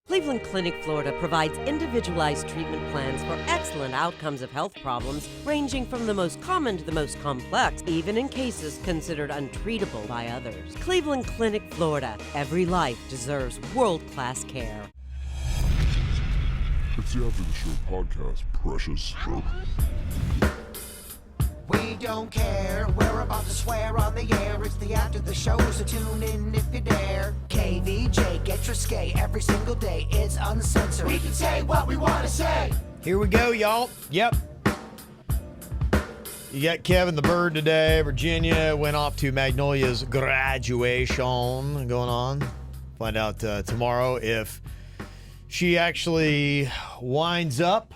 Cleveland Clinic, Florida provides individualized treatment plans for excellent outcomes of health problems ranging from the most common to the most complex, even in cases considered untreatable by others. Cleveland Clinic, Florida. Every life deserves world-class care. It's the After the Show podcast, precious. We don't care, we're about to swear on the air. It's the After the Show, so tune in if you dare. KVJ, get your skate every single day. It's uncensored. We can say what we want to say. Here we go, y'all. Yep. You got Kevin the Bird today. Virginia went off to Magnolia's graduation going on. Find out tomorrow if she actually winds up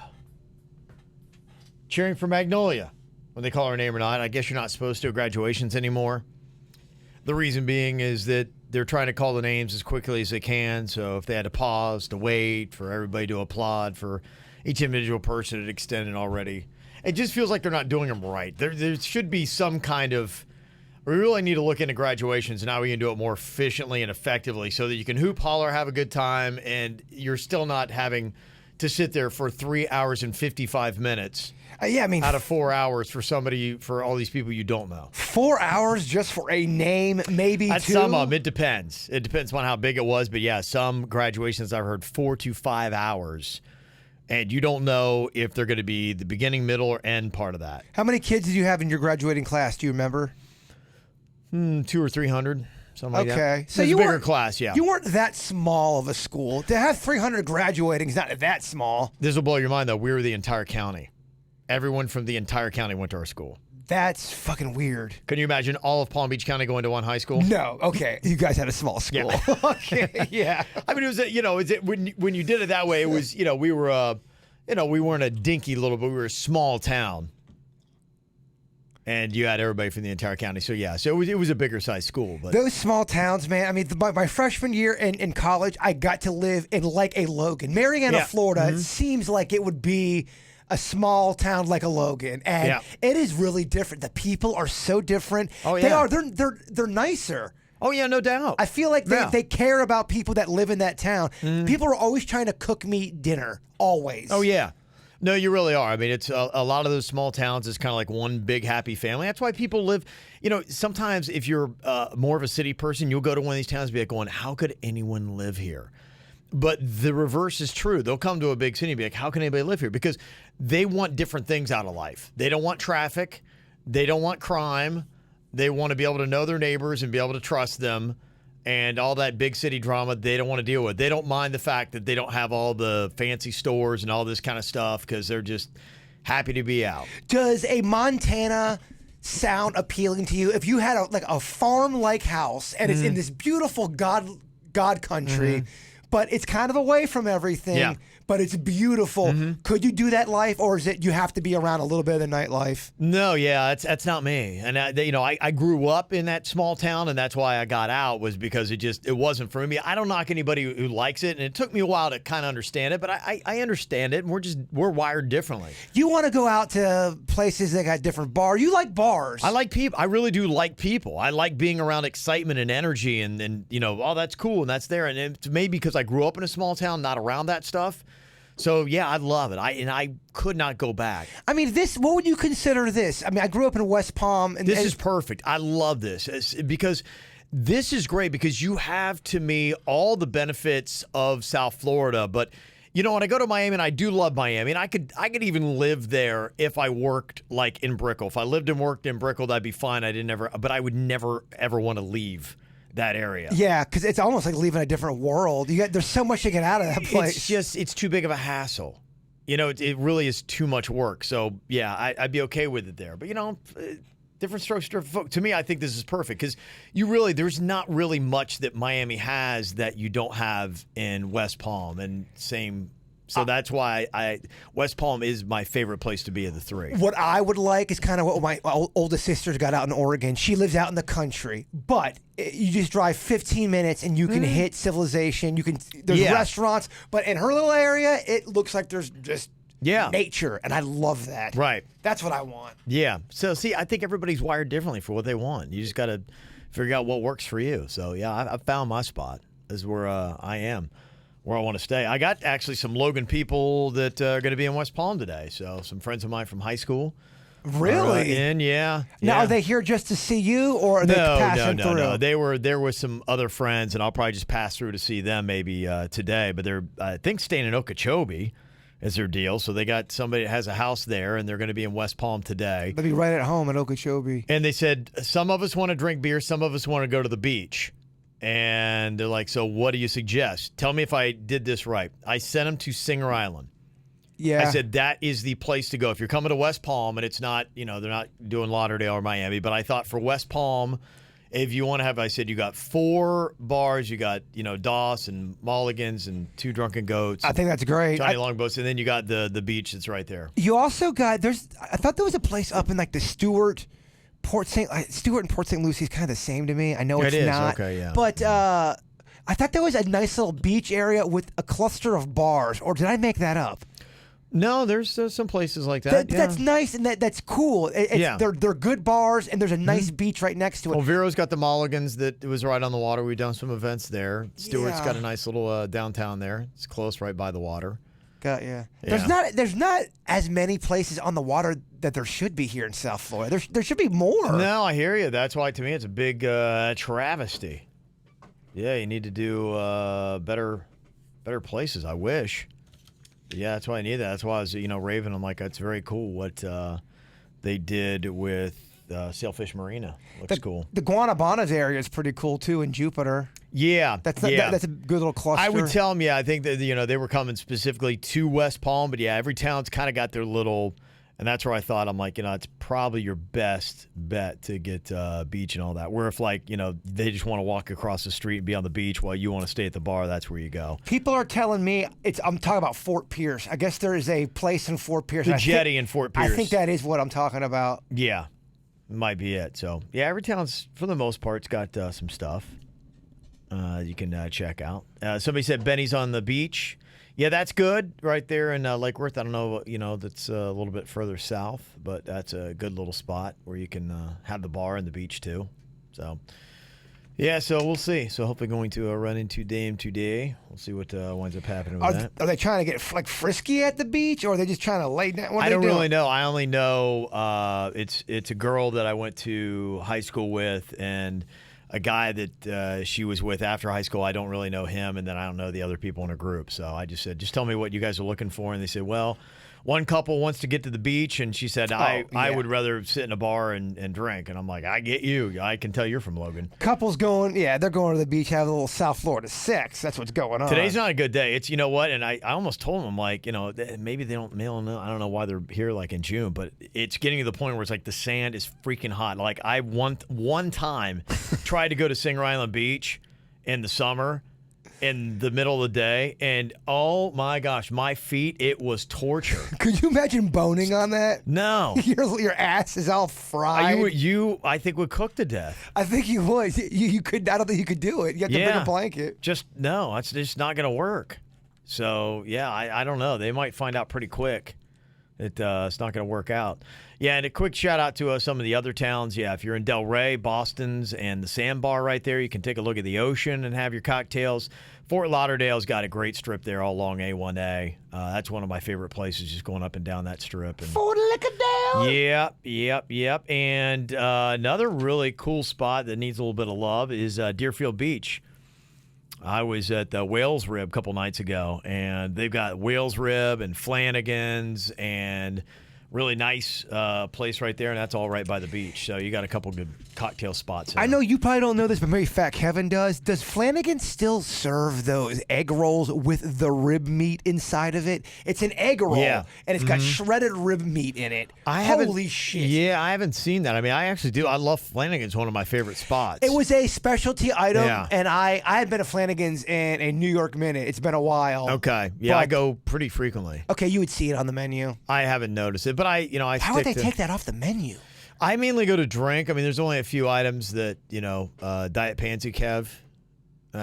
cheering for Magnolia when they call her name or not. I guess you're not supposed to at graduations anymore. The reason being is that they're trying to call the names as quickly as they can. So if they had to pause, to wait for everybody to applaud for each individual person, it extended already. It just feels like they're not doing them right. There should be some kind of... We really need to look into graduations and how we can do it more efficiently and effectively so that you can hoop, holler, have a good time, and you're still not having to sit there for 3 hours and 55 minutes. Out of 4 hours for all these people you don't know. 4 hours just for a name, maybe At two? some of them, it depends. It depends on how big it was. But yeah, some graduations I've heard 4 to 5 hours. And you don't know if they're going to be the beginning, middle, or end part of that. How many kids did you have in your graduating class? Do you remember? 200 or 300, something like that. Okay. So you bigger class, yeah. You weren't that small of a school. To have 300 graduating is not that small. This will blow your mind, though. We were the entire county. Everyone from the entire county went to our school. That's fucking weird. Can you imagine all of Palm Beach County going to one high school? No. Okay. You guys had a small school. Yeah. Okay. Yeah. I mean, when you did it that way, it was, we were, we weren't a dinky little, but we were a small town. And you had everybody from the entire county. So, yeah. So it was a bigger size school. But those small towns, man. I mean, my freshman year in college, I got to live in like a Logan. Marianna, Florida, it seems like it would be a small town like a Logan. And it is really different. The people are so different. Oh, yeah. They're nicer. Oh, yeah, no doubt. I feel like they care about people that live in that town. People are always trying to cook me dinner. Always. Oh, yeah. No, you really are. I mean, it's a lot of those small towns is kind of like one big happy family. That's why people live, sometimes if you're more of a city person, you'll go to one of these towns and be like going, how could anyone live here? But the reverse is true. They'll come to a big city and be like, how can anybody live here? Because they want different things out of life. They don't want traffic. They don't want crime. They want to be able to know their neighbors and be able to trust them. And all that big city drama they don't want to deal with. They don't mind the fact that they don't have all the fancy stores and all this kind of stuff because they're just happy to be out. Does a Montana sound appealing to you? If you had a farm-like house and it's in this beautiful God country, but it's kind of away from everything, but it's beautiful. Could you do that life, or is it you have to be around a little bit of the nightlife? No, that's not me. And I grew up in that small town, and that's why I got out, was because it wasn't for me. I don't knock anybody who likes it, and it took me a while to kind of understand it, but I understand it, and we're wired differently. You want to go out to places that got different bars. You like bars. I like people. I really do like people. I like being around excitement and energy, and oh, that's cool, and that's there. And it's maybe because I grew up in a small town, not around that stuff. So, yeah, I love it. I could not go back. I mean, what would you consider this? I mean, I grew up in West Palm. This is perfect. I love this because this is great because you have, to me, all the benefits of South Florida. But, when I go to Miami, and I do love Miami, and I could even live there if I worked, like, in Brickell. If I lived and worked in Brickell, that'd be fine. But I would never, ever want to leave that area. Yeah, because it's almost like leaving a different world. There's so much to get out of that place. It's too big of a hassle. It really is too much work. So, yeah, I'd be okay with it there. But, different strokes, different folk. To me, I think this is perfect because there's not really much that Miami has that you don't have in West Palm, and same. So that's why West Palm is my favorite place to be of the three. What I would like is kind of what my oldest sister's got out in Oregon. She lives out in the country, but you just drive 15 minutes and you can hit civilization. There's restaurants, but in her little area, it looks like there's just nature, and I love that. Right. That's what I want. Yeah. So, see, I think everybody's wired differently for what they want. You just got to figure out what works for you. So, yeah, I found my spot is where I am. where I want to stay. I got actually some Logan people that are going to be in West Palm today. So some friends of mine from high school. Really? Yeah. Now, are they here just to see you, or are they passing through? No. There were some other friends, and I'll probably just pass through to see them maybe today. But they're, I think, staying in Okeechobee is their deal. So they got somebody that has a house there, and they're going to be in West Palm today. They'll be right at home in Okeechobee. And they said some of us want to drink beer, some of us want to go to the beach. And they're like, so what do you suggest? Tell me if I did this right. I sent them to Singer Island. Yeah. I said, that is the place to go. If you're coming to West Palm, and it's not, they're not doing Lauderdale or Miami, but I thought for West Palm, if you want to have, I said, you got 4 bars. You got, Doss and Mulligan's and 2 Drunken Goats. I think that's great. Johnny Longboats. And then you got the beach that's right there. You also got, I thought there was a place up in like the Stewart and Port St. Lucie is kind of the same to me. I know it's not. Okay, yeah. But I thought there was a nice little beach area with a cluster of bars, or did I make that up? No, there's some places like that. That's nice, and that's cool. They're good bars, and there's a nice beach right next to it. Well, Vero's got the Mulligans that was right on the water. We've done some events there. Stewart's got a nice little downtown there. It's close, right by the water. Got yeah. There's not as many places on the water that there should be here in South Florida. There should be more. No, I hear you. That's why to me it's a big travesty. Yeah, you need to do better places. I wish. Yeah, that's why I need that. That's why I was, raving. I'm like, that's very cool what they did with Sailfish Marina. Looks cool. The Guanabanas area is pretty cool too in Jupiter. Yeah, that's a good little cluster. I would tell them, I think that they were coming specifically to West Palm, but yeah, every town's kind of got their little. And that's where I thought, I'm like, it's probably your best bet to get beach and all that. Where if, they just want to walk across the street and be on the beach while you want to stay at the bar, that's where you go. People are telling me, I'm talking about Fort Pierce. I guess there is a place in Fort Pierce. The Jetty in Fort Pierce. I think that is what I'm talking about. Yeah, might be it. So, yeah, every town's, for the most part, it's got some stuff you can check out. Somebody said Benny's on the beach. Yeah, that's good right there in Lake Worth. I don't know, that's a little bit further south, but that's a good little spot where you can have the bar and the beach too. So, yeah, so we'll see. So hopefully going to run into Dame today. We'll see what winds up happening with that. Are they trying to get frisky at the beach, or are they just trying to lay down? I don't really know. I only know it's a girl that I went to high school with, and a guy that she was with after high school. I don't really know him, and then I don't know the other people in her group. So I just said, just tell me what you guys are looking for. And they said, well, one couple wants to get to the beach, and she said, I would rather sit in a bar and drink. And I'm like, I get you. I can tell you're from Logan. Couples going, they're going to the beach, have a little South Florida sex. That's what's going on. Today's not a good day. It's, what? And I almost told them, I'm like, maybe they don't mail. I don't know why they're here like in June, but it's getting to the point where it's like the sand is freaking hot. Like I one time tried to go to Singer Island Beach in the summer, in the middle of the day, and oh my gosh, my feet, it was torture. Could you imagine boning on that? No. Your ass is all fried. You I think would cook to death. I think you would. You could. I don't think you could do it. You have to bring a blanket. No, it's just not going to work. So yeah, I don't know. They might find out pretty quick that it's not going to work out. Yeah, and a quick shout out to some of the other towns. Yeah, if you're in Del Rey, Boston's, and the Sandbar right there, you can take a look at the ocean and have your cocktails. Fort Lauderdale's got a great strip there all along A1A. That's one of my favorite places, just going up and down that strip. And Fort Lauderdale. Yep. And another really cool spot that needs a little bit of love is Deerfield Beach. I was at the Whales Rib a couple nights ago, and they've got Whales Rib and Flanagan's and really nice place right there, and that's all right by the beach. So you got a couple good cocktail spots. I know you probably don't know this, but maybe Fat Kevin does. Does Flanagan still serve those egg rolls with the rib meat inside of it? It's an egg roll, and it's got shredded rib meat in it. Holy shit. Yeah, I haven't seen that. I mean, I actually do. I love Flanagan's, one of my favorite spots. It was a specialty item, and I had been to Flanagan's in a New York minute. It's been a while. Okay. Yeah, I go pretty frequently. Okay, you would see it on the menu. I haven't noticed it, but I How would they take that off the menu? I mainly go to drink. I mean, there's only a few items that, Diet Pansy Kev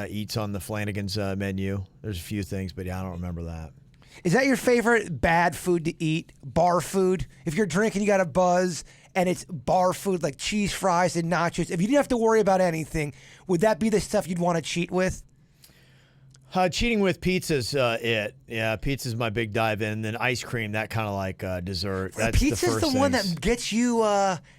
eats on the Flanagan's menu. There's a few things, but I don't remember that. Is that your favorite bad food to eat? Bar food? If you're drinking, you got a buzz, and it's bar food like cheese fries and nachos. If you didn't have to worry about anything, would that be the stuff you'd want to cheat with? Cheating with pizza's it. Yeah, pizza's my big dive in. Then ice cream, that kind of like dessert. That's Pizza's the first one things. that gets you.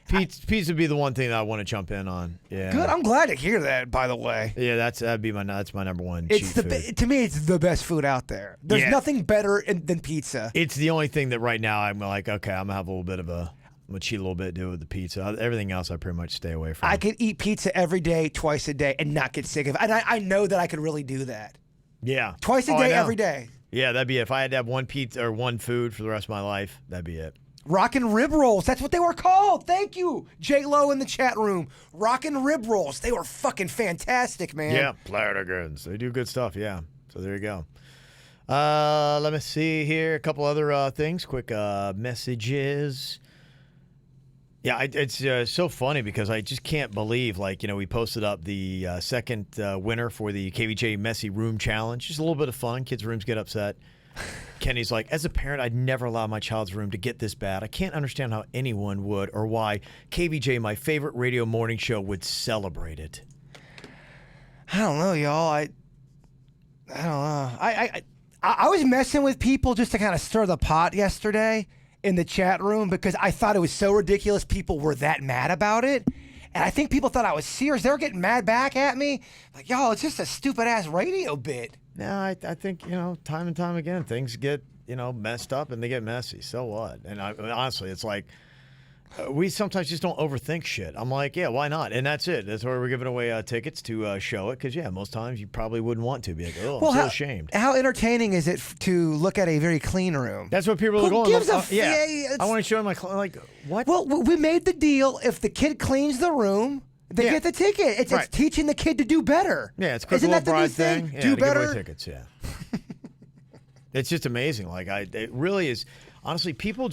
Pizza would be the one thing that I want to jump in on. Yeah. Good. I'm glad to hear that. By the way. Yeah, that's my number one. It's cheat food. to me, it's the best food out there. There's nothing better than pizza. It's the only thing that right now I'm like, okay, I'm gonna have a little bit of I'm gonna cheat a little bit, do it with the pizza. Everything else I pretty much stay away from. I could eat pizza every day, twice a day, and not get sick of it. And I know that I could really do that. Yeah. Twice a day, every day. Yeah, that'd be it. If I had to have one pizza or one food for the rest of my life, that'd be it. Rockin' rib rolls. That's what they were called. Thank you, J-Lo in the chat room. Rockin' rib rolls. They were fucking fantastic, man. Yeah, Platigans. They do good stuff, yeah. So there you go. Let me see here. A couple other things. Quick messages. Yeah, it's so funny because I just can't believe, we posted up the second winner for the KVJ Messy Room Challenge. Just a little bit of fun. Kids' rooms get upset. Kenny's like, as a parent, I'd never allow my child's room to get this bad. I can't understand how anyone would or why KVJ, my favorite radio morning show, would celebrate it. I don't know, y'all. I don't know. I was messing with people just to kind of stir the pot yesterday in the chat room because I thought it was so ridiculous people were that mad about it. And I think people thought I was serious. They were getting mad back at me. Like, yo, it's just a stupid-ass radio bit. No, I think, time and time again, things get, messed up and they get messy. So what? And honestly, it's like, we sometimes just don't overthink shit. I'm like, yeah, why not? And that's it. That's why we're giving away tickets to show it. Because, most times you probably wouldn't want to be like, I'm so ashamed. How entertaining is it to look at a very clean room? That's what people are going. Gives a I want to show them what? Well, we made the deal. If the kid cleans the room, they get the ticket. It's teaching the kid to do better. Yeah, it's a quick Isn't little that the new bride thing? thing. Do to better. Give away tickets, yeah. It's just amazing. It really is. Honestly, people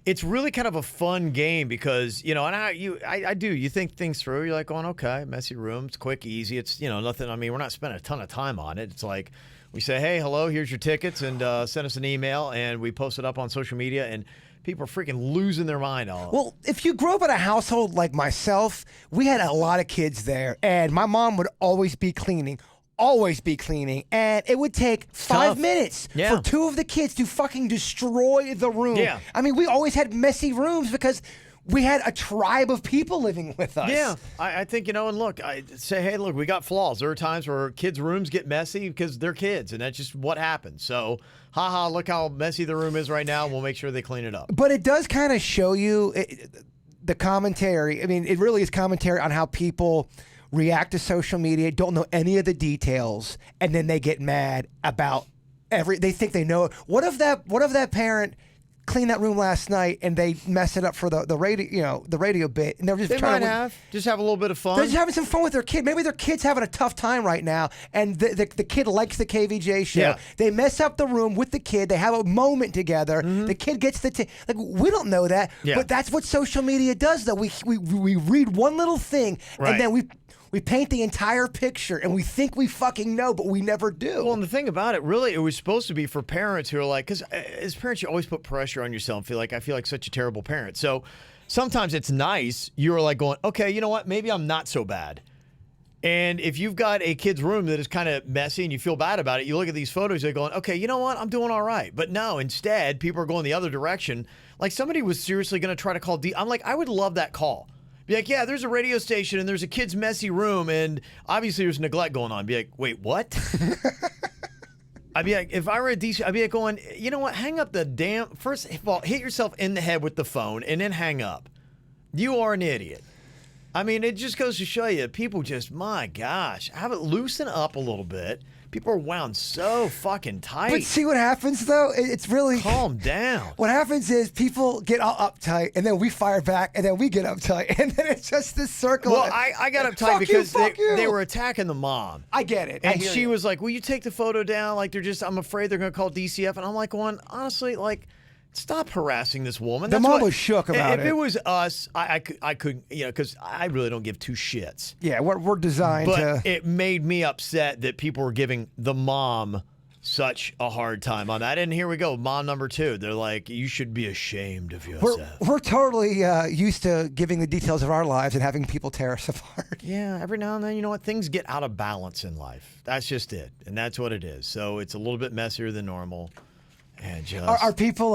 it's really kind of a fun game because, and I do. You think things through. You're like going, okay, messy room. It's quick, easy. It's, nothing. I mean, we're not spending a ton of time on it. It's like we say, hey, hello, here's your tickets, and send us an email, and we post it up on social media, and people are freaking losing their mind. Well, if you grew up in a household like myself, we had a lot of kids there, and my mom would always be cleaning. And it would take 5 minutes for two of the kids to fucking destroy the room. Yeah. I mean, we always had messy rooms because we had a tribe of people living with us. Yeah, I think, and look, I say, hey, look, we got flaws. There are times where kids' rooms get messy because they're kids, and that's just what happens. So, look how messy the room is right now. We'll make sure they clean it up. But it does kind of show you the commentary. I mean, it really is commentary on how people react to social media, don't know any of the details, and then they get mad about they think they know it. What if that parent cleaned that room last night and they mess it up for the radio, the radio bit, and they're just trying to have a little bit of fun. They're just having some fun with their kid. Maybe their kid's having a tough time right now, and the kid likes the KVJ show. Yeah. They mess up the room with the kid. They have a moment together. Mm-hmm. The kid gets we don't know that, but that's what social media does. Though we read one little thing, and then we paint the entire picture, and we think we fucking know, but we never do. Well, and the thing about it, really, it was supposed to be for parents who are like, because as parents, you always put pressure on yourself. I feel like such a terrible parent. So sometimes it's nice. You're like going, okay, you know what? Maybe I'm not so bad. And if you've got a kid's room that is kind of messy and you feel bad about it, you look at these photos, you're going, okay, you know what? I'm doing all right. But no, instead, people are going the other direction. Like somebody was seriously going to try to call I'm like, I would love that call. Be like, yeah, there's a radio station and there's a kid's messy room and obviously there's neglect going on. Be like, wait, what? I'd be like, if I were a DC, I'd be like going, you know what? Hang up the damn, first of all, hit yourself in the head with the phone and then hang up. You are an idiot. I mean, it just goes to show you, people just, my gosh, have it loosen up a little bit. People are wound so fucking tight. But see what happens, though? It's really... Calm down. What happens is people get all uptight, and then we fire back, and then we get uptight, and then it's just this circle. Well, I got uptight because they were attacking the mom. I get it. And she was like, will you take the photo down? Like, I'm afraid they're going to call DCF. And I'm like, honestly, stop harassing this woman. The mom was shook about it. If it was us, I could, because I really don't give two shits. Yeah, we're designed to. But it made me upset that people were giving the mom such a hard time on that. And here we go, mom number 2. They're like, you should be ashamed of yourself. We're totally used to giving the details of our lives and having people tear us apart. Yeah, every now and then, you know what? Things get out of balance in life. That's just it. And that's what it is. So it's a little bit messier than normal. And just... Are people,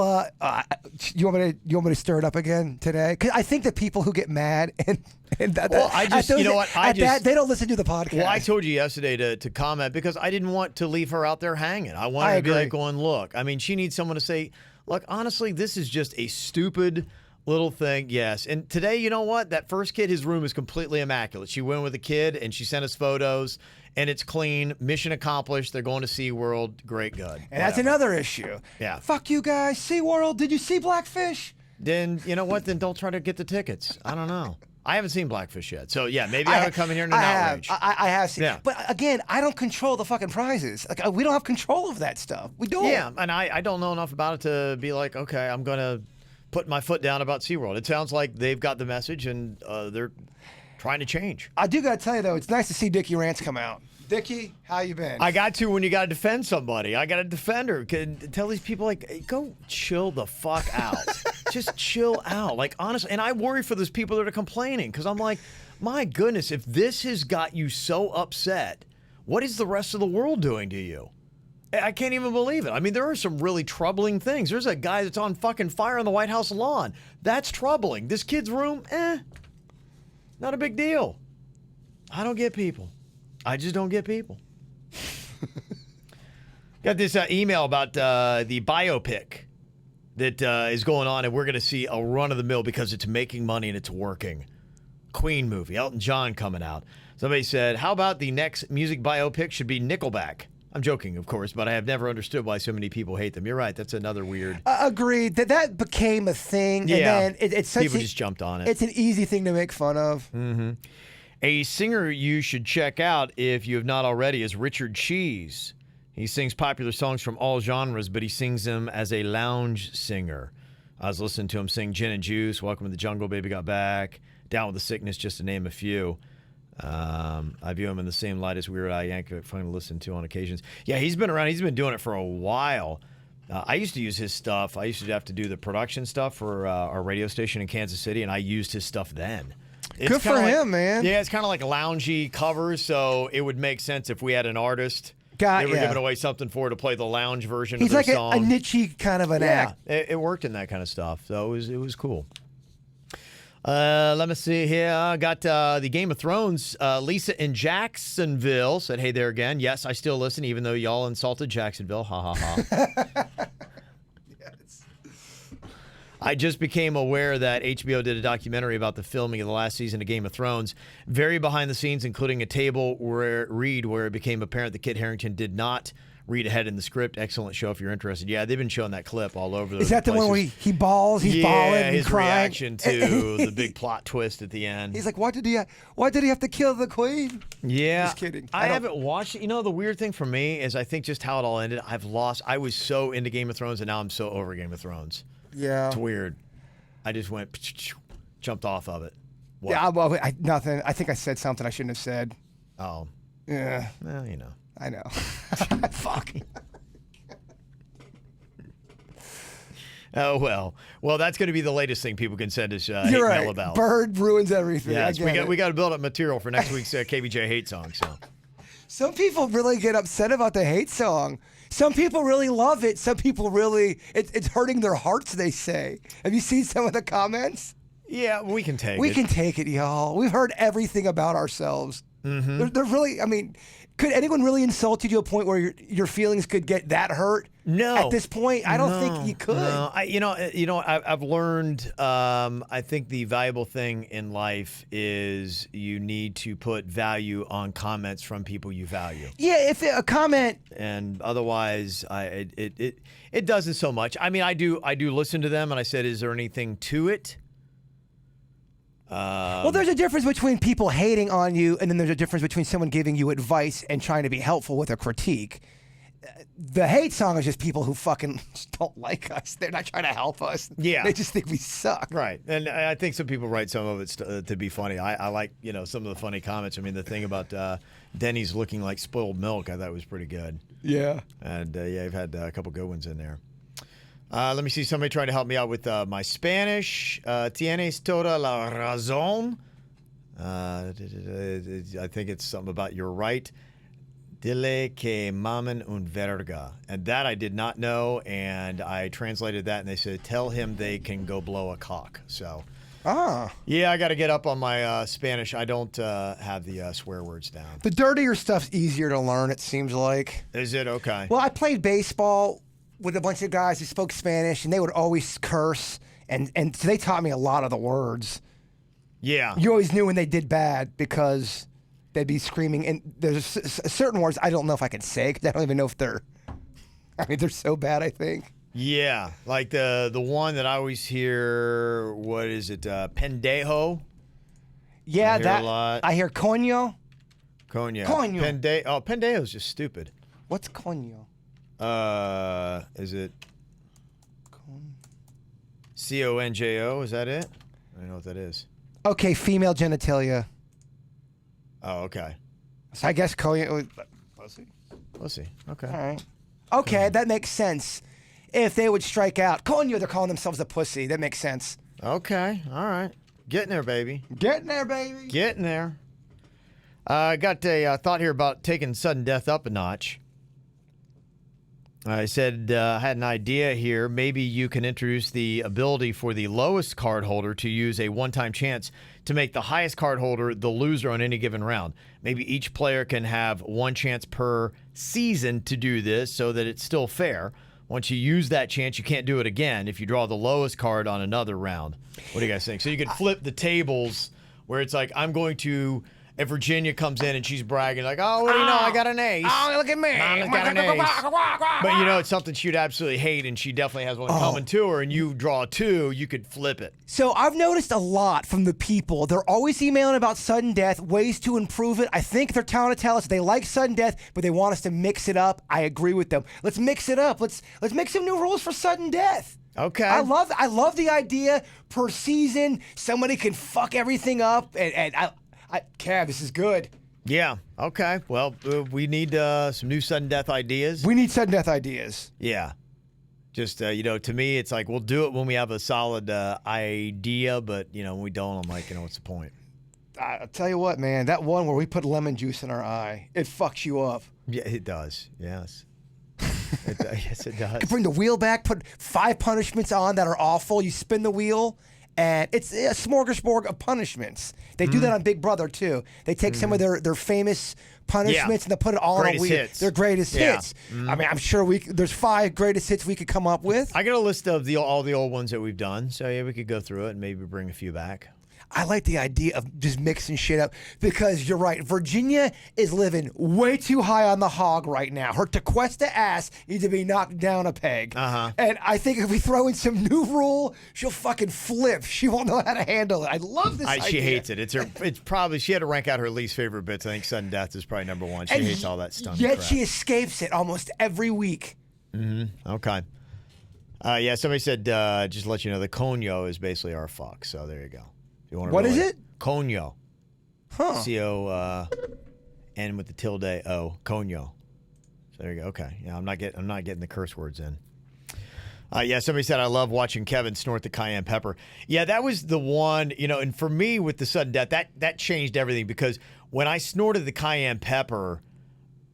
you want me to stir it up again today? Because I think that people who get mad and well, I just, you know what? They don't listen to the podcast. Well, I told you yesterday to comment because I didn't want to leave her out there hanging. I wanted to be like going, look, I mean, she needs someone to say, look, honestly, this is just a stupid little thing. Yes. And today, you know what? That first kid, his room is completely immaculate. She went with a kid and she sent us photos and it's clean. Mission accomplished. They're going to SeaWorld. Great, good. And that's another issue. Yeah. Fuck you guys. SeaWorld. Did you see Blackfish? Then, you know what? Then don't try to get the tickets. I don't know. I haven't seen Blackfish yet. So, yeah, maybe I would come in here in an outrage. I have seen. Yeah. But, again, I don't control the fucking prizes. Like, we don't have control of that stuff. We don't. Yeah, and I don't know enough about it to be like, okay, I'm going to put my foot down about SeaWorld. It sounds like they've got the message and they're trying to change. I do got to tell you, though, it's nice to see Dickie Rance come out. Dickie, how you been? I got to when you got to defend somebody. I got to defend her. Tell these people, like, hey, go chill the fuck out. Just chill out. Like, honestly, and I worry for those people that are complaining because I'm like, my goodness, if this has got you so upset, what is the rest of the world doing to you? I can't even believe it. I mean, there are some really troubling things. There's a guy that's on fucking fire on the White House lawn. That's troubling. This kid's room, not a big deal. I don't get people. I just don't get people. Got this email about the biopic that is going on, and we're going to see a run-of-the-mill because it's making money and it's working. Queen movie, Elton John coming out. Somebody said, how about the next music biopic should be Nickelback? I'm joking, of course, but I have never understood why so many people hate them. You're right. That's another weird... Agreed. That became a thing, yeah. And then it's such people just jumped on it. It's an easy thing to make fun of. Mm-hmm. A singer you should check out if you have not already is Richard Cheese. He sings popular songs from all genres, but he sings them as a lounge singer. I was listening to him sing Gin and Juice, Welcome to the Jungle, Baby Got Back, Down with the Sickness, just to name a few. I view him in the same light as Weird Al Yankovic, fun to listen to on occasions. Yeah, he's been around. He's been doing it for a while. I used to use his stuff. I used to have to do the production stuff for our radio station in Kansas City, and I used his stuff then. It's good for him, man. Yeah, it's kind of like loungy covers, so it would make sense if we had an artist. They were giving away something for to play the lounge version of their song. He's like a niche kind of an act. It worked in that kind of stuff, so it was cool. Let me see here. I got the Game of Thrones. Lisa in Jacksonville said, hey there again. Yes, I still listen, even though y'all insulted Jacksonville. Ha, ha, ha. Yes. I just became aware that HBO did a documentary about the filming of the last season of Game of Thrones. Very behind the scenes, including a table where it became apparent that Kit Harington did not read ahead in the script. Excellent show if you're interested. Yeah, they've been showing that clip all over. Is that the one where he bawls? He's bawling and his crying? Reaction to the big plot twist at the end. He's like, why did he have to kill the queen? Yeah. Just kidding. I haven't watched it. You know, the weird thing for me is I think just how it all ended. I was so into Game of Thrones, and now I'm so over Game of Thrones. Yeah. It's weird. I just jumped off of it. What? Yeah, nothing. I think I said something I shouldn't have said. Oh. Yeah. Well, you know. I know. Fuck. Oh, well, that's going to be the latest thing people can send us hate You're mail right. about. Bird ruins everything. Yes, we got to build up material for next week's KVJ hate song. So, some people really get upset about the hate song. Some people really love it. Some people really, it's hurting their hearts, they say. Have you seen some of the comments? Yeah, we can take it. We can take it, y'all. We've heard everything about ourselves. Mm-hmm. They're really, I mean, could anyone really insult you to a point where your feelings could get that hurt? No. At this point, I don't think you could. No. I've learned. I think the valuable thing in life is you need to put value on comments from people you value. Yeah, if a comment, and otherwise, it doesn't so much. I mean, I do listen to them, and I said, is there anything to it? Well, there's a difference between people hating on you, and then there's a difference between someone giving you advice and trying to be helpful with a critique. the hate song is just people who fucking just don't like us. They're not trying to help us. Yeah. They just think we suck. Right. And I think some people write some of it to be funny. I like, some of the funny comments. I mean, the thing about Denny's looking like spoiled milk, I thought was pretty good. Yeah. And, I've had a couple good ones in there. Let me see. Somebody trying to help me out with my Spanish. Tienes toda la razón. I think it's something about you're right. Dile que mamen un verga. And that I did not know, and I translated that, and they said, tell him they can go blow a cock. So, yeah, I got to get up on my Spanish. I don't have the swear words down. The dirtier stuff's easier to learn, it seems like. Is it? Okay. Well, I played baseball with a bunch of guys who spoke Spanish, and they would always curse, and so they taught me a lot of the words. Yeah. You always knew when they did bad because they'd be screaming. And there's certain words I don't know if I can say because I don't even know if they're so bad, I think. Yeah. Like the one that I always hear, what is it? Pendejo? Yeah, I hear a lot. I hear coño. Coño. Coño. Pendejo's just stupid. What's coño? Is it Conjo? Is that it? I don't know what that is. Okay, female genitalia. Oh, okay. So I guess coño. Pussy. Okay. All right. Okay, that makes sense. If they would strike out, coño, they're calling themselves a pussy. That makes sense. Okay. All right. Getting there, baby. Getting there, baby. Getting there. I got a thought here about taking sudden death up a notch. I said I had an idea here. Maybe you can introduce the ability for the lowest card holder to use a one-time chance to make the highest card holder the loser on any given round. Maybe each player can have one chance per season to do this so that it's still fair. Once you use that chance, you can't do it again if you draw the lowest card on another round. What do you guys think? So you could flip the tables where it's like, I'm going to... If Virginia comes in and she's bragging like, oh, what do you know? I got an ace. Oh, look at me. Mama's got an ace. But it's something she'd absolutely hate, and she definitely has one coming to her, and you draw two, you could flip it. So I've noticed a lot from the people. They're always emailing about sudden death, ways to improve it. I think they're telling to tell us they like sudden death, but they want us to mix it up. I agree with them. Let's mix it up. Let's make some new rules for sudden death. Okay. I love the idea per season. Somebody can fuck everything up, and Cav, this is good. Yeah. Okay. Well, we need some new sudden death ideas. We need sudden death ideas. Yeah. Just, to me, it's like we'll do it when we have a solid idea, but, when we don't, I'm like, what's the point? I'll tell you what, man. That one where we put lemon juice in our eye, it fucks you up. Yeah, it does. Yes. Yes, it does. You can bring the wheel back, put 5 punishments on that are awful. You spin the wheel. And it's a smorgasbord of punishments. They do that on Big Brother, too. They take some of their famous punishments and they put it all on a wheel. Hits. Their greatest hits. I mean, I'm sure there's 5 greatest hits we could come up with. I got a list of all the old ones that we've done. So, yeah, we could go through it and maybe bring a few back. I like the idea of just mixing shit up because you're right. Virginia is living way too high on the hog right now. Her Tequesta ass needs to be knocked down a peg. And I think if we throw in some new rule, she'll fucking flip. She won't know how to handle it. I love this idea. She hates it. It's probably, she had to rank out her least favorite bits. I think sudden death is probably number 1. She hates all that stunning Yet crap. she escapes it almost every week. Okay. Yeah, somebody said, just to let you know, the coño is basically our fuck. So there you go. What is it? Coño. Huh. C-O-N with the tilde O. Coño. So there you go. Okay. Yeah, I'm not getting the curse words in. Yeah, somebody said, I love watching Kevin snort the cayenne pepper. Yeah, that was the one, and for me with the sudden death, that changed everything because when I snorted the cayenne pepper,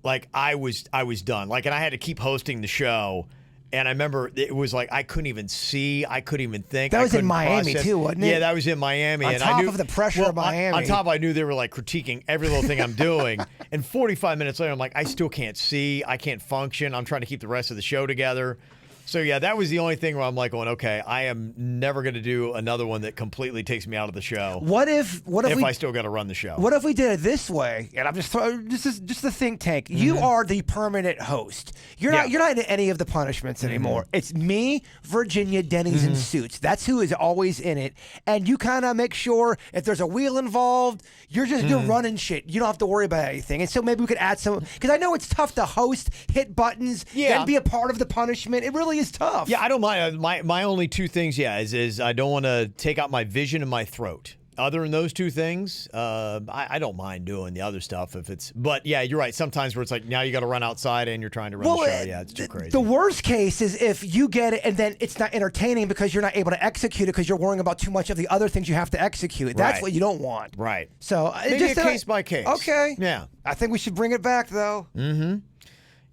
like I was done. Like, and I had to keep hosting the show. And I remember it was like I couldn't even see, I couldn't even think. That was in Miami too, wasn't it? Yeah, that was in Miami. On top of the pressure of Miami. On top, I knew they were like critiquing every little thing I'm doing. And 45 minutes later, I'm like, I still can't see, I can't function. I'm trying to keep the rest of the show together. So, yeah, that was the only thing where I'm like going, okay, I am never going to do another one that completely takes me out of the show. What if I still got to run the show? What if we did it this way? And I'm just throwing just the think tank. You are the permanent host. You're not in any of the punishments anymore. It's me, Virginia, Denny's, and Suits. That's who is always in it. And you kind of make sure if there's a wheel involved, you're running shit. You don't have to worry about anything. And so maybe we could add some, because I know it's tough to host, hit buttons, and be a part of the punishment. It really is tough. Yeah, I don't mind. My only two things, is I don't want to take out my vision and my throat. Other than those two things, I don't mind doing the other stuff if it's. But yeah, you're right. Sometimes where it's like now you got to run outside and you're trying to run the show. Yeah, it's too crazy. The worst case is if you get it and then it's not entertaining because you're not able to execute it because you're worrying about too much of the other things you have to execute. That's what you don't want. Right. So maybe just a case by case. Okay. Yeah. I think we should bring it back though. Mm-hmm.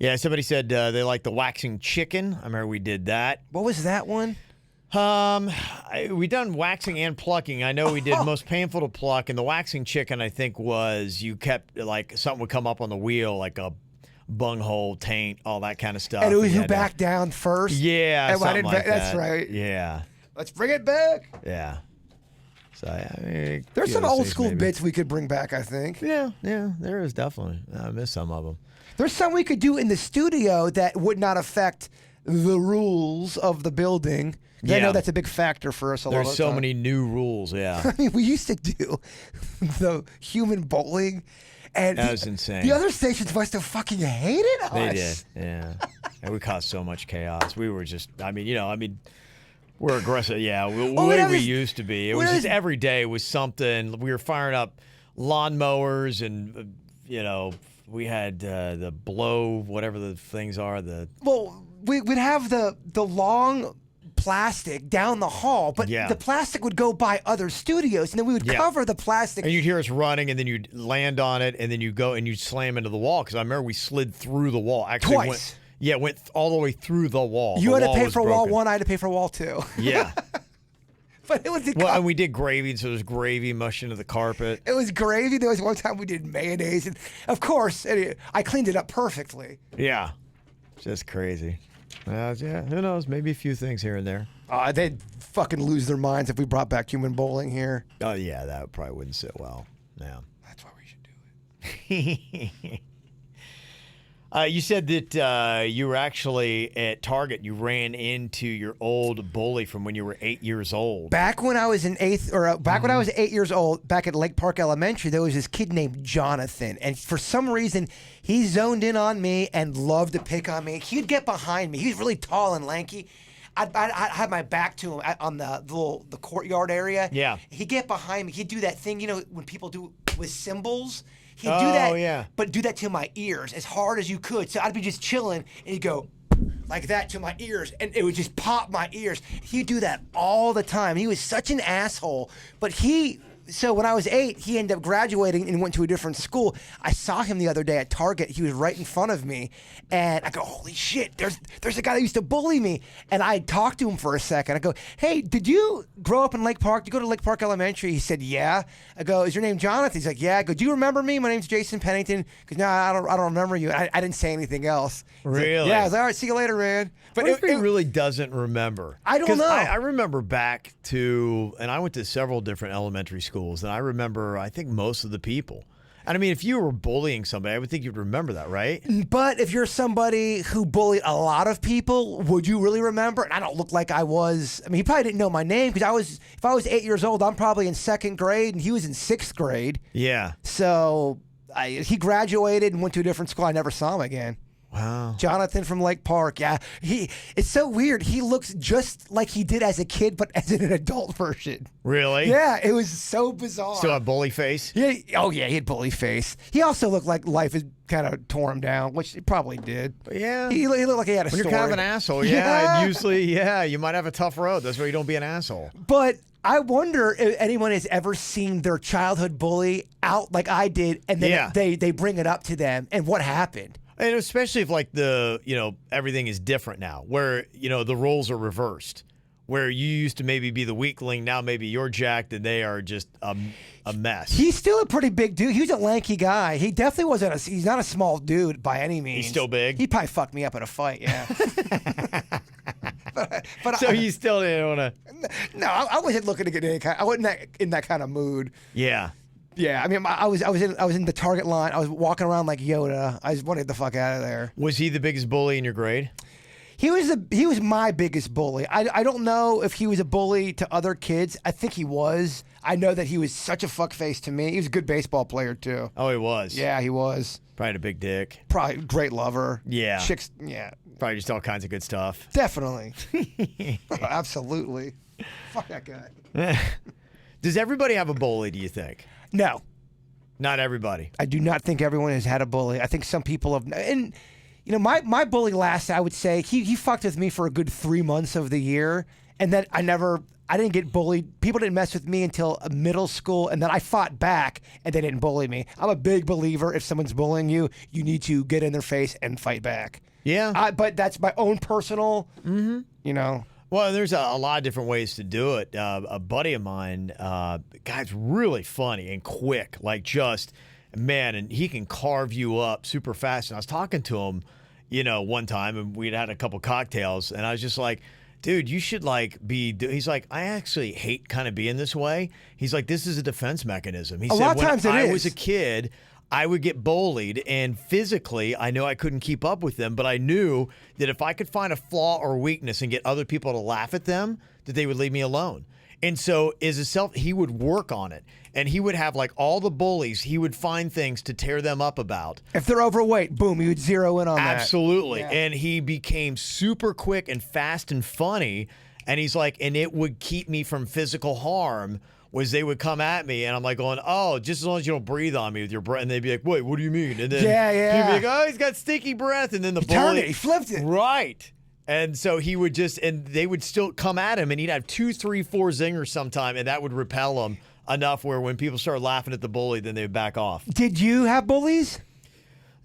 Yeah, somebody said they like the waxing chicken. I remember we did that. What was that one? We done waxing and plucking. I know we did most painful to pluck, and the waxing chicken I think was you kept like something would come up on the wheel like a bunghole, taint, all that kind of stuff. And it was you back down first. Yeah, something like that. That's right. Yeah. Let's bring it back. Yeah. So I mean, there's some old school bits we could bring back. I think. Yeah, there is definitely. I miss some of them. There's some we could do in the studio that would not affect the rules of the building. I know that's a big factor for us a lot of the time. There's so many new rules, yeah. I mean, we used to do the human bowling. And that was insane. The other stations must have fucking hated us. They did, yeah. And we caused so much chaos. We were just, we're aggressive, yeah. The way we used to be. It was just every day was something. We were firing up lawnmowers and, we had the blow, whatever the things are. We'd have the long plastic down the hall, but the plastic would go by other studios, and then we would cover the plastic. And you'd hear us running, and then you'd land on it, and then you'd go and you'd slam into the wall, because I remember we slid through the wall. Actually, twice. Went all the way through the wall. You had to pay for wall one, I had to pay for wall two. Yeah. But it was and we did gravy, so there was gravy mushed into the carpet. It was gravy. There was one time we did mayonnaise, and of course, I cleaned it up perfectly. Yeah. Just crazy. Who knows? Maybe a few things here and there. They'd fucking lose their minds if we brought back human bowling here. Oh, yeah, that probably wouldn't sit well. Yeah. That's why we should do it. You said that you were actually at Target. You ran into your old bully from when you were 8 years old. Back when I was in when I was 8 years old, back at Lake Park Elementary, there was this kid named Jonathan, and for some reason, he zoned in on me and loved to pick on me. He'd get behind me. He was really tall and lanky. I'd have my back to him on the courtyard area. Yeah. He'd get behind me. He'd do that thing, when people do with cymbals. He'd do that, but do that to my ears as hard as you could. So I'd be just chilling, and he'd go like that to my ears, and it would just pop my ears. He'd do that all the time. He was such an asshole, but so when I was 8, he ended up graduating and went to a different school. I saw him the other day at Target. He was right in front of me, and I go, holy shit, there's a guy that used to bully me. And I talked to him for a second. I go, hey, did you grow up in Lake Park? Did you go to Lake Park Elementary? He said, yeah. I go, is your name Jonathan? He's like, yeah. I go, do you remember me? My name's Jason Pennington. Because no, I don't remember you. I didn't say anything else. Really? Like, yeah. I was like, all right, see you later, man. But it really doesn't remember. I don't know. I remember back to, and I went to several different elementary schools, and I remember, I think, most of the people. And I mean, if you were bullying somebody, I would think you'd remember that, right? But if you're somebody who bullied a lot of people, would you really remember? And I don't look like I was. I mean, he probably didn't know my name because if I was 8 years old, I'm probably in 2nd grade, and he was in 6th grade. Yeah. So he graduated and went to a different school. I never saw him again. Wow. Jonathan from Lake Park. Yeah. It's so weird. He looks just like he did as a kid, but as an adult version. Really? Yeah. It was so bizarre. Still have bully face? Yeah. Oh, yeah. He had bully face. He also looked like life had kind of tore him down, which it probably did. Yeah. He looked like he had a story. When you're kind of an asshole, usually, you might have a tough road. That's why you don't be an asshole. But I wonder if anyone has ever seen their childhood bully out like I did, and then they bring it up to them, and what happened. And especially if like everything is different now, where, the roles are reversed, where you used to maybe be the weakling, now maybe you're jacked and they are just a mess. He's still a pretty big dude. He was a lanky guy. He definitely wasn't he's not a small dude by any means. He's still big? He'd probably fuck me up in a fight, yeah. but So you still didn't want to. No, I wasn't looking to get any kind. I wasn't in that kind of mood. Yeah. Yeah, I mean, I was in the target line. I was walking around like Yoda. I just wanted the fuck out of there. Was he the biggest bully in your grade? He was my biggest bully. I don't know if he was a bully to other kids. I think he was. I know that he was such a fuckface to me. He was a good baseball player too. Oh, he was. Yeah, he was. Probably had a big dick. Probably a great lover. Yeah. Chicks. Yeah. Probably just all kinds of good stuff. Definitely. Absolutely. Fuck that guy. Does everybody have a bully, do you think? No. Not everybody. I do not think everyone has had a bully. I think some people have. And, you know, my bully lasted, I would say, he fucked with me for a good 3 months of the year. And then I didn't get bullied. People didn't mess with me until middle school. And then I fought back and they didn't bully me. I'm a big believer if someone's bullying you, you need to get in their face and fight back. Yeah. But that's my own personal, you know. Well, there's a lot of different ways to do it. A buddy of mine, guy's really funny and quick, like just, man, and he can carve you up super fast. And I was talking to him, you know, one time, and we'd had a couple cocktails, and I was just like, dude, you should he's like, I actually hate kind of being this way. He's like, this is a defense mechanism. He said, lot of times when it I is. was a kid, I would get bullied, and physically, I know I couldn't keep up with them, but I knew that if I could find a flaw or weakness and get other people to laugh at them, that they would leave me alone. And so, he would work on it, and he would have like all the bullies. He would find things to tear them up about. If they're overweight, boom, you would zero in on that. Absolutely, Yeah. and he became super quick and fast and funny. And he's like, and it would keep me from physical harm. Was they would come at me, and I'm like going, oh, just as long as you don't breathe on me with your breath. And they'd be like, wait, what do you mean? And then he'd be like, oh, he's got stinky breath. And then the bully turned it, he flipped it. Right. And so he would and they would still come at him, and he'd have 2, 3, 4 zingers sometime, and that would repel him enough where when people started laughing at the bully, then they would back off. Did you have bullies?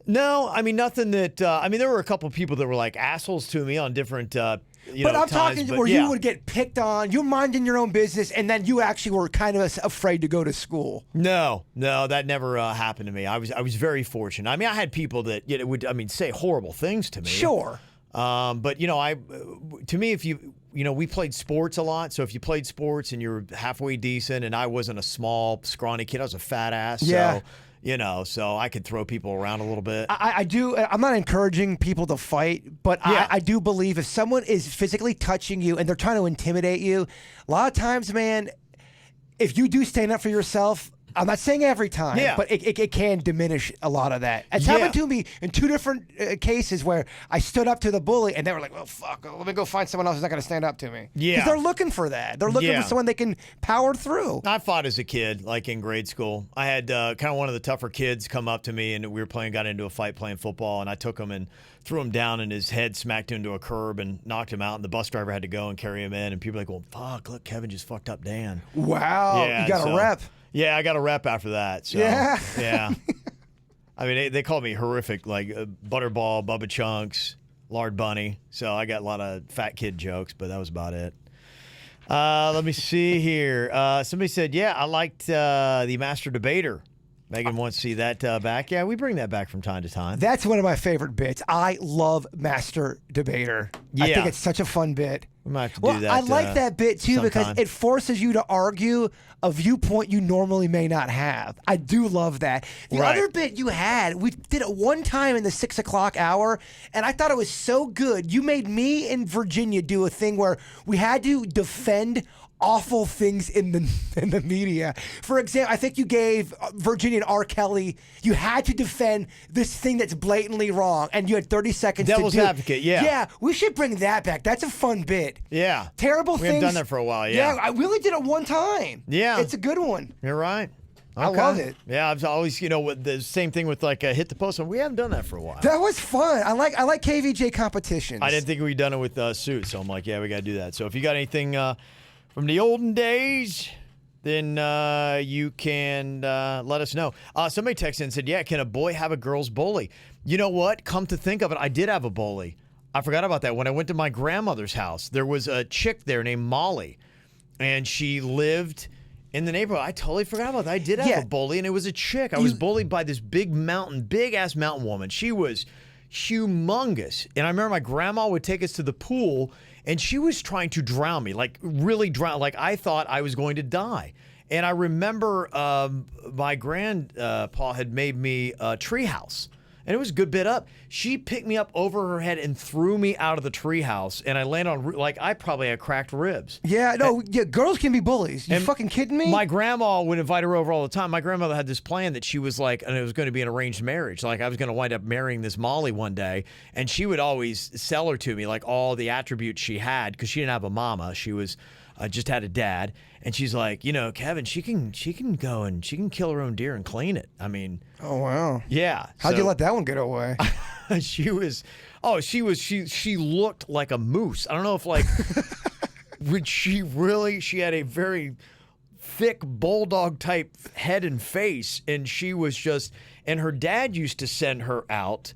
No, I mean, nothing that, there were a couple of people that were like assholes to me on different, But times, I'm talking but where yeah. you would get picked on, you're minding your own business, and then you actually were kind of afraid to go to school. No, that never happened to me. I was very fortunate. I mean, I had people that would say horrible things to me. Sure. But to me, if we played sports a lot. So if you played sports and you're halfway decent, and I wasn't a small, scrawny kid, I was a fat ass. Yeah. So, so I could throw people around a little bit. I do. I'm not encouraging people to fight, but Yeah. I do believe if someone is physically touching you and they're trying to intimidate you, a lot of times, man, if you do stand up for yourself, I'm not saying every time, Yeah. but it can diminish a lot of that. It's Yeah. happened to me in 2 different cases where I stood up to the bully and they were like, well, fuck, let me go find someone else who's not going to stand up to me. Yeah. Because they're looking for that. They're looking Yeah. for someone they can power through. I fought as a kid, like in grade school. I had kind of one of the tougher kids come up to me, and we got into a fight playing football, and I took him and threw him down, and his head smacked into a curb and knocked him out, and the bus driver had to go and carry him in, and people were like, well, fuck, look, Kevin just fucked up Dan. Wow. Yeah, You got a rep. Yeah, I got a rep after that. So, Yeah. Yeah. I mean, they called me horrific, like Butterball, Bubba Chunks, Lard Bunny. So I got a lot of fat kid jokes, but that was about it. Let me see here. Somebody said, yeah, I liked the Master Debater. Megan wants to see that back. Yeah, we bring that back from time to time. That's one of my favorite bits. I love Master Debater. I Yeah. think it's such a fun bit. We might have to Well, do that. I like that bit too because sometime. it forces you to argue a viewpoint you normally may not have. I do love that. The Right. other bit you had, we did it one time in the 6 o'clock hour, and I thought it was so good. You made me and Virginia do a thing where we had to defend awful things in the media. For example, I think you gave Virginia and R. Kelly, you had to defend this thing that's blatantly wrong, and you had 30 seconds Devil's to do it. advocate, yeah. Yeah, we should bring that back. That's a fun bit. Yeah. Terrible We things. haven't done that for a while, yeah. I really did it one time. Yeah. It's a good one. You're right. I love it. Yeah, I've always, with the same thing with like hit the post. We haven't done that for a while. That was fun. I like KVJ competitions. I didn't think we'd done it with Suits, so I'm like, yeah, we got to do that. So if you got anything from the olden days, then you can let us know. Somebody texted in and said, yeah, can a boy have a girl's bully? You know what? Come to think of it, I did have a bully. I forgot about that. When I went to my grandmother's house, there was a chick there named Molly, and she lived in the neighborhood. I totally forgot about that. I did have a bully, and it was a chick. I was bullied by this big-ass mountain woman. She was humongous. And I remember my grandma would take us to the pool, and she was trying to drown me, like really drown. Like I thought I was going to die. And I remember my grandpa had made me a treehouse. And it was a good bit up. She picked me up over her head and threw me out of the treehouse, and I landed on like I probably had cracked ribs. Yeah, no, girls can be bullies. You fucking kidding me? My grandma would invite her over all the time. My grandmother had this plan that she was like, and it was going to be an arranged marriage. Like I was going to wind up marrying this Molly one day, and she would always sell her to me, like all the attributes she had, because she didn't have a mama. She was just had a dad, and she's like, you know, Kevin, she can go and she can kill her own deer and clean it. I mean, oh wow, yeah. How'd you let that one get away? she looked like a moose. I don't know if like she had a very thick bulldog type head and face, and she was just, and her dad used to send her out,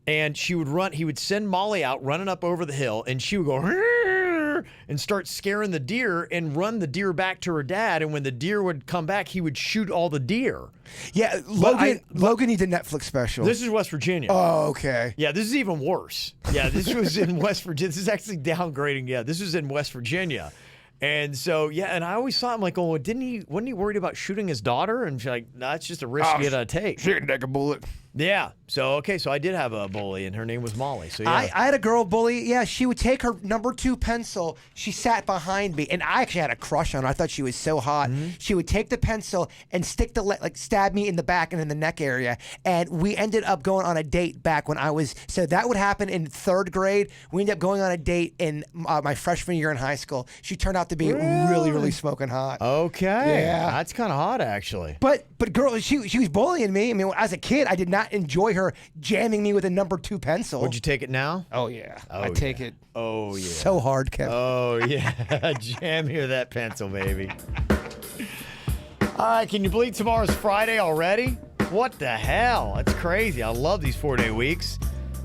and he would send Molly out running up over the hill, and she would go and start scaring the deer and run the deer back to her dad, and when the deer would come back, he would shoot all the deer. Yeah, Logan needs a Netflix special. This is West Virginia. Oh, okay. Yeah, this is even worse. Yeah, this was in West Virginia. This is actually downgrading. Yeah, this was in West Virginia. And so, yeah, and I always thought, I'm like, oh, wasn't he worried about shooting his daughter? And she's like, no, it's just a risk you gotta take. She can take a bullet. Yeah. So, okay, so I did have a bully, and her name was Molly. So, yeah. I had a girl bully. Yeah, she would take her number 2 pencil. She sat behind me, and I actually had a crush on her. I thought she was so hot. Mm-hmm. She would take the pencil and stab me in the back and in the neck area. And we ended up going on a date back when I was, so that would happen in 3rd grade. We ended up going on a date in my freshman year in high school. She turned out to be really, really smoking hot. Okay. Yeah. That's kind of hot, actually. But girl, she was bullying me. I mean, as a kid, I did not enjoy her jamming me with a number 2 pencil. Would you take it now? Oh, yeah. Oh, I take it. Oh, yeah. So hard, Kevin. Oh, yeah. Jam me with that pencil, baby. All right, can you believe tomorrow's Friday already? What the hell? That's crazy. I love these 4-day weeks.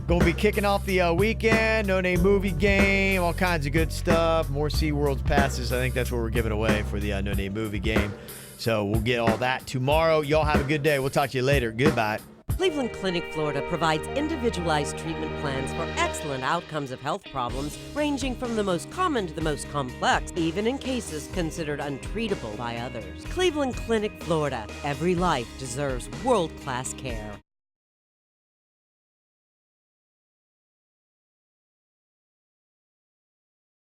Going to be kicking off the weekend, no-name movie game, all kinds of good stuff. More SeaWorld's passes. I think that's what we're giving away for the no-name movie game. So we'll get all that tomorrow. Y'all have a good day. We'll talk to you later. Goodbye. Cleveland Clinic, Florida provides individualized treatment plans for excellent outcomes of health problems ranging from the most common to the most complex, even in cases considered untreatable by others. Cleveland Clinic, Florida. Every life deserves world-class care.